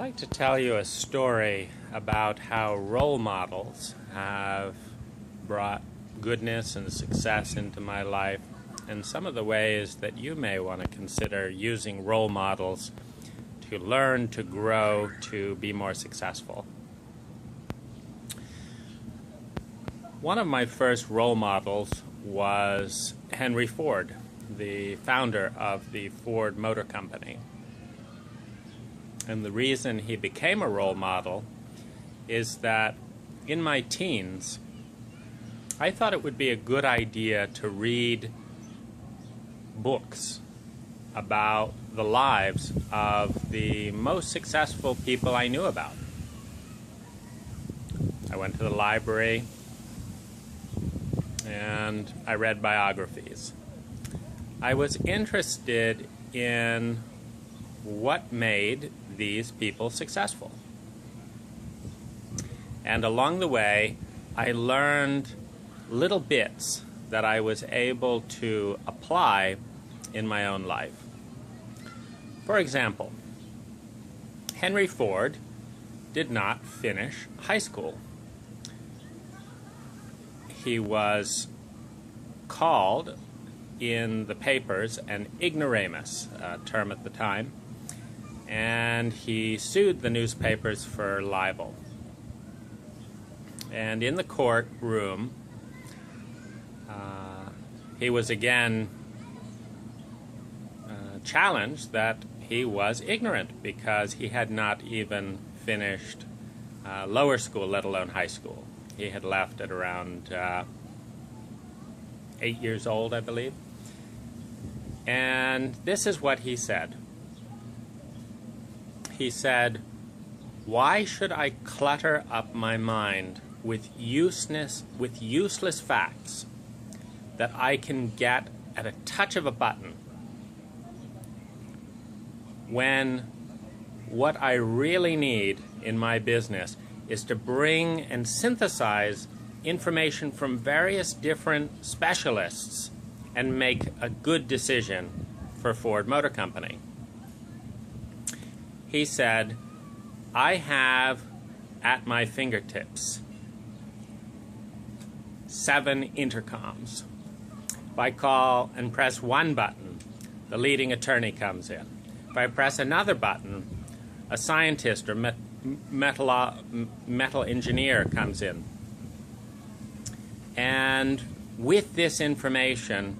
like to tell you a story about how role models have brought goodness and success into my life, and some of the ways that you may want to consider using role models to learn, to grow, to be more successful. One of my first role models was Henry Ford, the founder of the Ford Motor Company. And the reason he became a role model is that in my teens, I thought it would be a good idea to read books about the lives of the most successful people I knew about. I went to the library and I read biographies. I was interested in what made these people successful. And along the way, I learned little bits that I was able to apply in my own life. For example, Henry Ford did not finish high school. He was called in the papers an ignoramus, a term at the time, and he sued the newspapers for libel. And in the courtroom, he was again challenged that he was ignorant because he had not even finished lower school, let alone high school. He had left at around 8 years old, I believe. And this is what he said. He said, "Why should I clutter up my mind with useless facts that I can get at a touch of a button, when what I really need in my business is to bring and synthesize information from various different specialists and make a good decision for Ford Motor Company?" He said, "I have at my fingertips 7 intercoms. If I call and press one button, the leading attorney comes in. If I press another button, a scientist or metal engineer comes in. And with this information,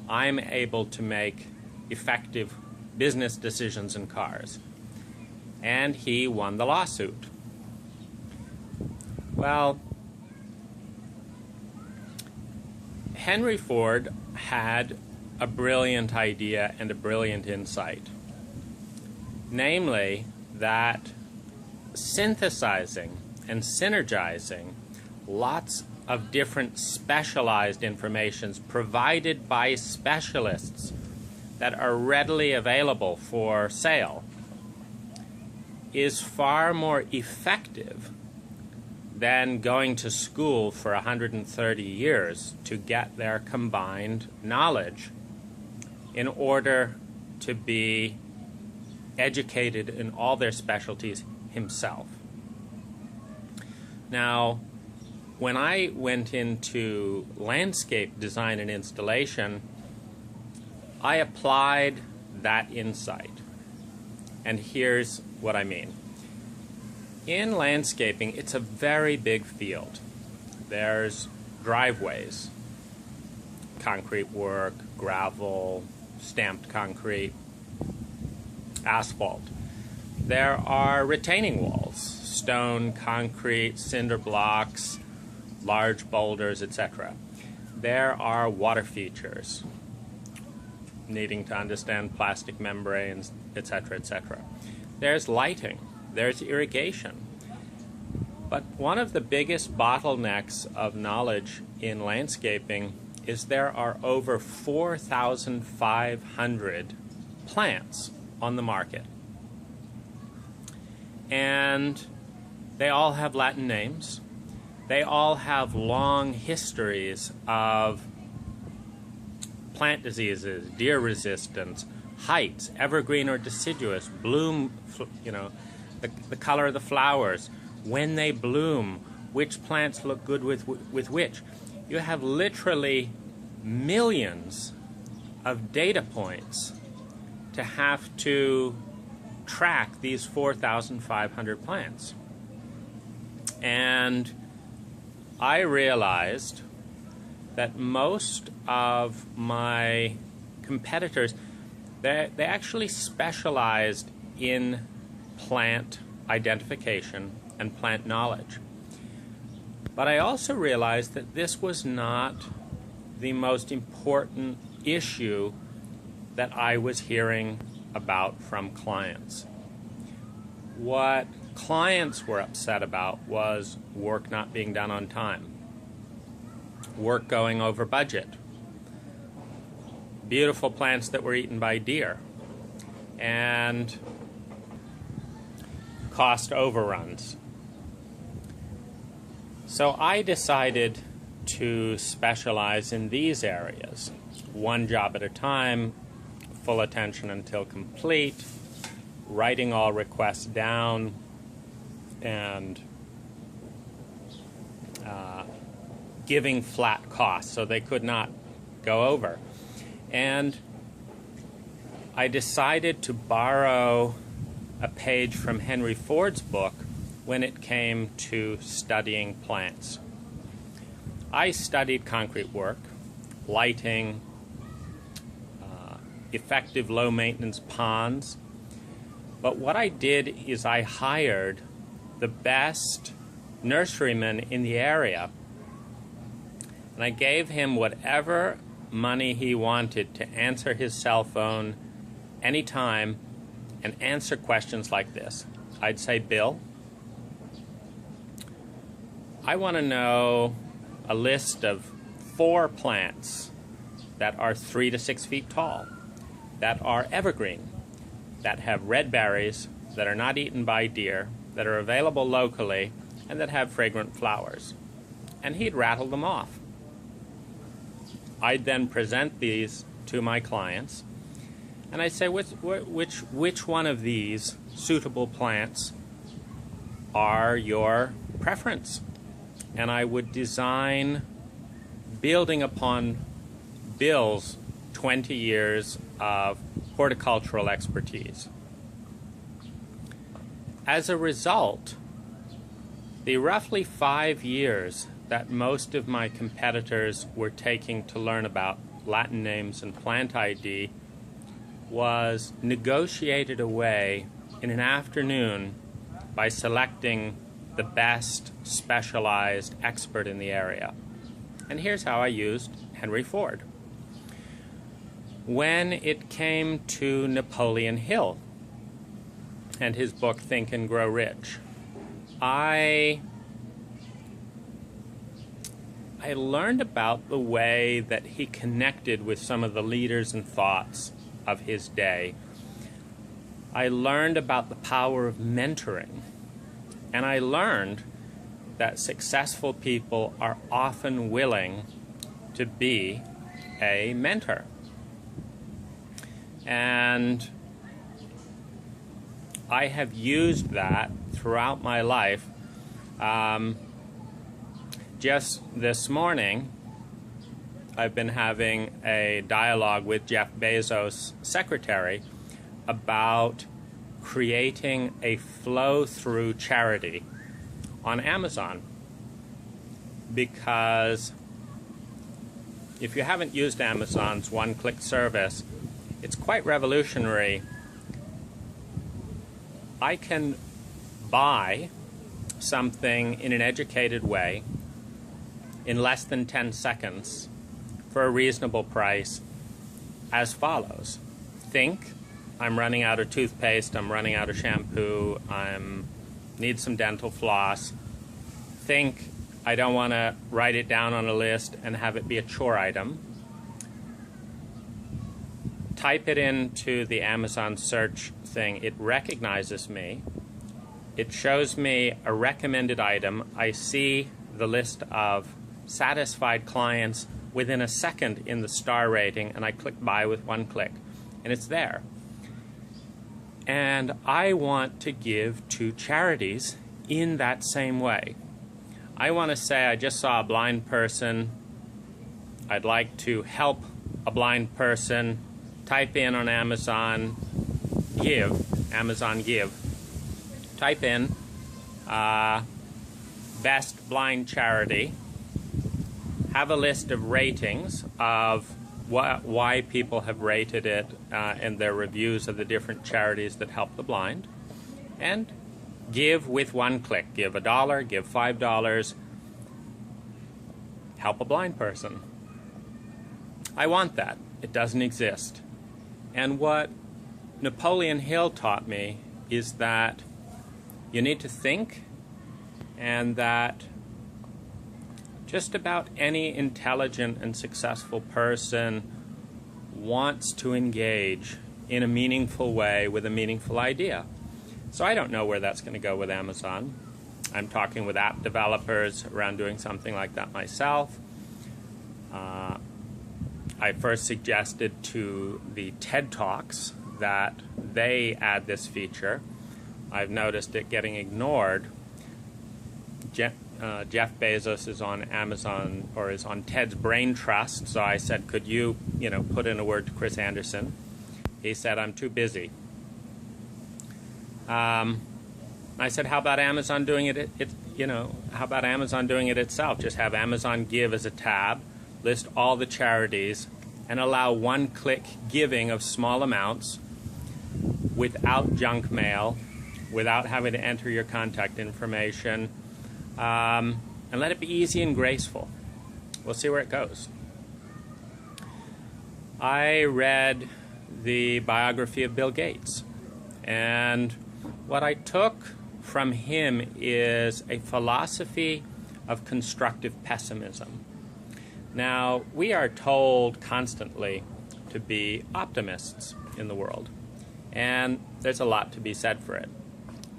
I'm able to make effective business decisions in cars." And he won the lawsuit. Well, Henry Ford had a brilliant idea and a brilliant insight, namely that synthesizing and synergizing lots of different specialized informations provided by specialists that are readily available for sale is far more effective than going to school for 130 years to get their combined knowledge in order to be educated in all their specialties himself. Now, when I went into landscape design and installation, I applied that insight. And here's what I mean. In landscaping, it's a very big field. There's driveways, concrete work, gravel, stamped concrete, asphalt. There are retaining walls, stone, concrete, cinder blocks, large boulders, etc. There are water features, needing to understand plastic membranes, etc., etc. There's lighting. There's irrigation. But one of the biggest bottlenecks of knowledge in landscaping is there are over 4,500 plants on the market. And they all have Latin names. They all have long histories of plant diseases, deer resistance, heights, evergreen or deciduous, bloom, the color of the flowers, when they bloom, which plants look good with which. You have literally millions of data points to have to track these 4,500 plants. And I realized that most of my competitors, they actually specialized in plant identification and plant knowledge. But I also realized that this was not the most important issue that I was hearing about from clients. What clients were upset about was work not being done on time, work going over budget, beautiful plants that were eaten by deer, and cost overruns. So I decided to specialize in these areas. One job at a time, full attention until complete, writing all requests down, and giving flat costs so they could not go over. And I decided to borrow a page from Henry Ford's book when it came to studying plants. I studied concrete work, lighting, effective low-maintenance ponds, but what I did is I hired the best nurseryman in the area, and I gave him whatever money he wanted to answer his cell phone anytime and answer questions like this. I'd say, Bill, I want to know a list of 4 plants that are 3 to 6 feet tall, that are evergreen, that have red berries, that are not eaten by deer, that are available locally, and that have fragrant flowers. And he'd rattle them off. I'd then present these to my clients, and I'd say, which one of these suitable plants are your preference? And I would design, building upon Bill's 20 years of horticultural expertise. As a result, the roughly 5 years that most of my competitors were taking to learn about Latin names and plant ID was negotiated away in an afternoon by selecting the best specialized expert in the area. And here's how I used Henry Ford. When it came to Napoleon Hill and his book Think and Grow Rich, I learned about the way that he connected with some of the leaders and thoughts of his day. I learned about the power of mentoring. And I learned that successful people are often willing to be a mentor. And I have used that throughout my life. Just this morning, I've been having a dialogue with Jeff Bezos' secretary about creating a flow-through charity on Amazon, because if you haven't used Amazon's one-click service, it's quite revolutionary. I can buy something in an educated way in less than 10 seconds for a reasonable price as follows. Think, I'm running out of toothpaste, I'm running out of shampoo, need some dental floss. Think, I don't want to write it down on a list and have it be a chore item. Type it into the Amazon search thing. It recognizes me. It shows me a recommended item. I see the list of satisfied clients within a second in the star rating, and I click buy with one click, and it's there. And I want to give to charities in that same way. I want to say, I just saw a blind person. I'd like to help a blind person. Type in on Amazon Give, type in best blind charity, have a list of ratings of why people have rated it and their reviews of the different charities that help the blind, and give with one click. Give $1, give $5, help a blind person. I want that. It doesn't exist. And what Napoleon Hill taught me is that you need to think, and that just about any intelligent and successful person wants to engage in a meaningful way with a meaningful idea. So I don't know where that's going to go with Amazon. I'm talking with app developers around doing something like that myself. I first suggested to the TED Talks that they add this feature. I've noticed it getting ignored. Jeff Bezos is on Amazon, or is on TED's Brain Trust, so I said, could you, put in a word to Chris Anderson? He said, I'm too busy. I said, how about Amazon doing it? How about Amazon doing it itself? Just have Amazon Give as a tab, list all the charities, and allow one-click giving of small amounts without junk mail, without having to enter your contact information, and let it be easy and graceful. We'll see where it goes. I read the biography of Bill Gates, and what I took from him is a philosophy of constructive pessimism. Now, we are told constantly to be optimists in the world, and there's a lot to be said for it.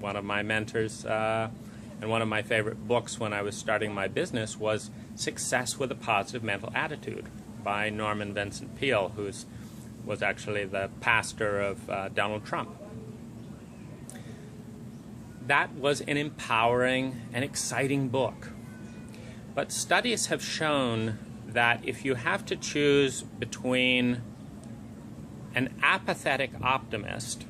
One of my mentors and one of my favorite books when I was starting my business was Success with a Positive Mental Attitude by Norman Vincent Peale, who was actually the pastor of Donald Trump. That was an empowering and exciting book. But studies have shown that if you have to choose between an apathetic optimist,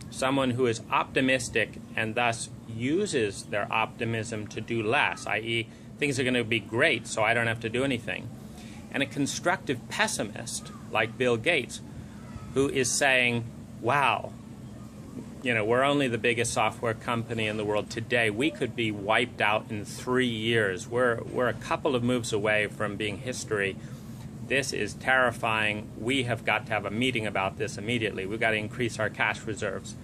someone who is optimistic and thus uses their optimism to do less, i.e., things are going to be great so I don't have to do anything, and a constructive pessimist like Bill Gates, who is saying, wow, we're only the biggest software company in the world today. We could be wiped out in 3 years. We're a couple of moves away from being history. This is terrifying. We have got to have a meeting about this immediately. We've got to increase our cash reserves.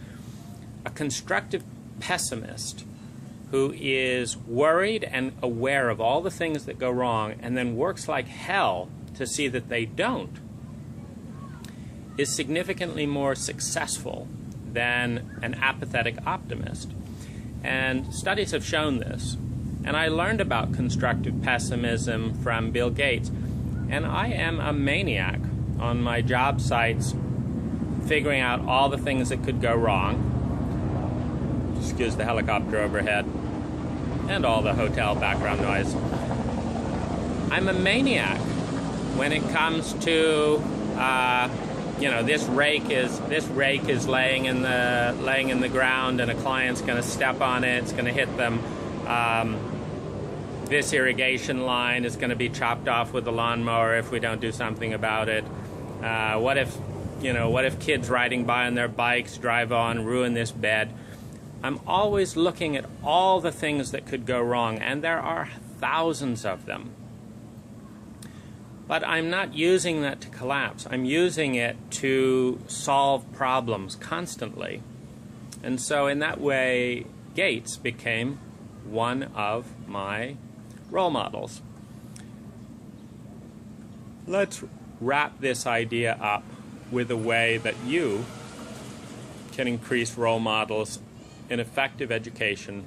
A constructive pessimist who is worried and aware of all the things that go wrong and then works like hell to see that they don't is significantly more successful than an apathetic optimist. And studies have shown this. And I learned about constructive pessimism from Bill Gates. And I am a maniac on my job sites figuring out all the things that could go wrong. Excuse the helicopter overhead and all the hotel background noise. I'm a maniac when it comes to this rake is laying in the ground, and a client's going to step on it. It's going to hit them. This irrigation line is going to be chopped off with the lawnmower if we don't do something about it. What if kids riding by on their bikes drive on, ruin this bed? I'm always looking at all the things that could go wrong, and there are thousands of them. But I'm not using that to collapse. I'm using it to solve problems constantly. And so in that way, Gates became one of my role models. Let's wrap this idea up with a way that you can increase role models in effective education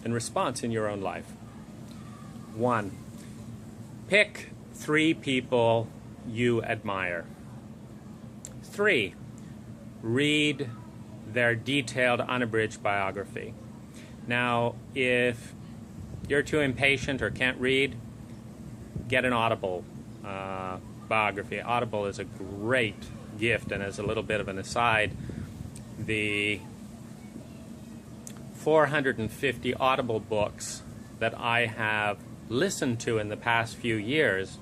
and response in your own life. 1, pick 3 people you admire. 3, read their detailed, unabridged biography. Now, if you're too impatient or can't read, get an Audible biography. Audible is a great gift, and as a little bit of an aside, the 450 Audible books that I have listened to in the past few years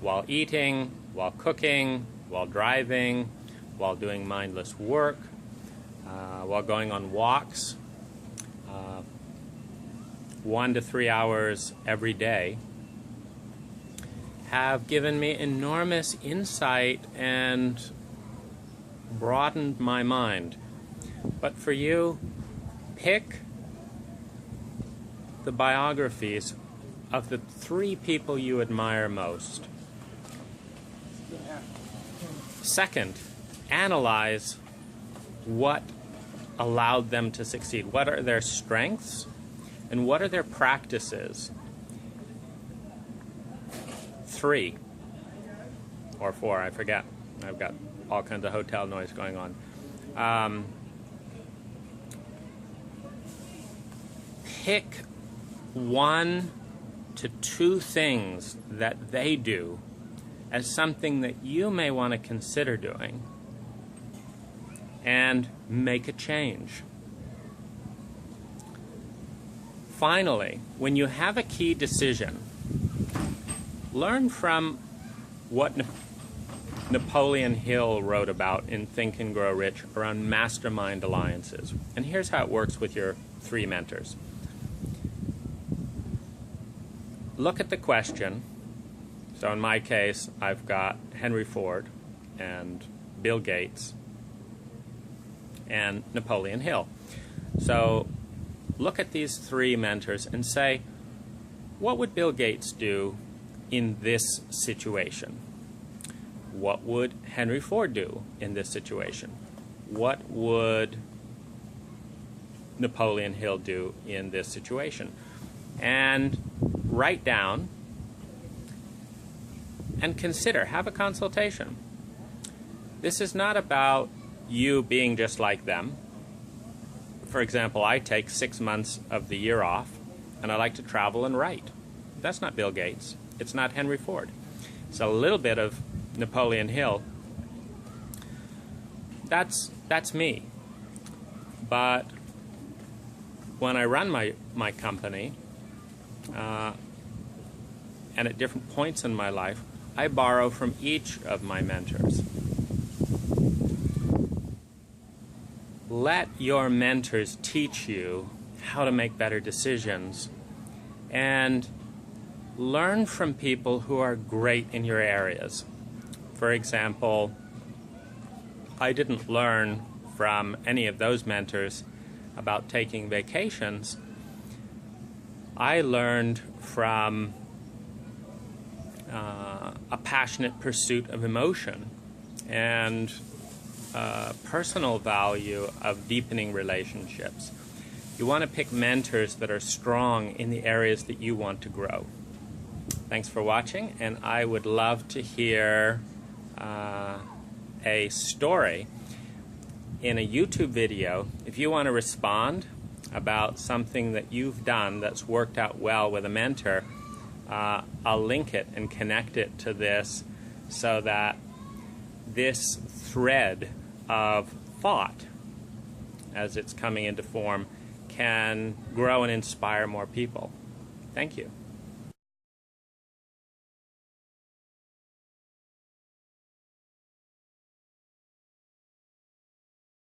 while eating, while cooking, while driving, while doing mindless work, while going on walks, 1 to 3 hours every day, have given me enormous insight and broadened my mind. But for you, pick the biographies of the 3 people you admire most. Second, analyze what allowed them to succeed. What are their strengths and what are their practices? 3 or 4, I forget. I've got all kinds of hotel noise going on. Pick 1 to 2 things that they do as something that you may want to consider doing and make a change. Finally, when you have a key decision, learn from what Napoleon Hill wrote about in Think and Grow Rich around mastermind alliances. And here's how it works with your 3 mentors. Look at the question. So in my case, I've got Henry Ford and Bill Gates and Napoleon Hill. So look at these 3 mentors and say, what would Bill Gates do in this situation? What would Henry Ford do in this situation? What would Napoleon Hill do in this situation? And write down and consider, have a consultation. This is not about you being just like them. For example, I take 6 months of the year off and I like to travel and write. That's not Bill Gates. It's not Henry Ford. It's a little bit of Napoleon Hill. That's me. But when I run my company, and at different points in my life, I borrow from each of my mentors. Let your mentors teach you how to make better decisions, and learn from people who are great in your areas. For example, I didn't learn from any of those mentors about taking vacations. I learned from a passionate pursuit of emotion and personal value of deepening relationships. You want to pick mentors that are strong in the areas that you want to grow. Thanks for watching, and I would love to hear a story in a YouTube video. If you want to respond about something that you've done that's worked out well with a mentor, I'll link it and connect it to this so that this thread of thought, as it's coming into form, can grow and inspire more people. Thank you.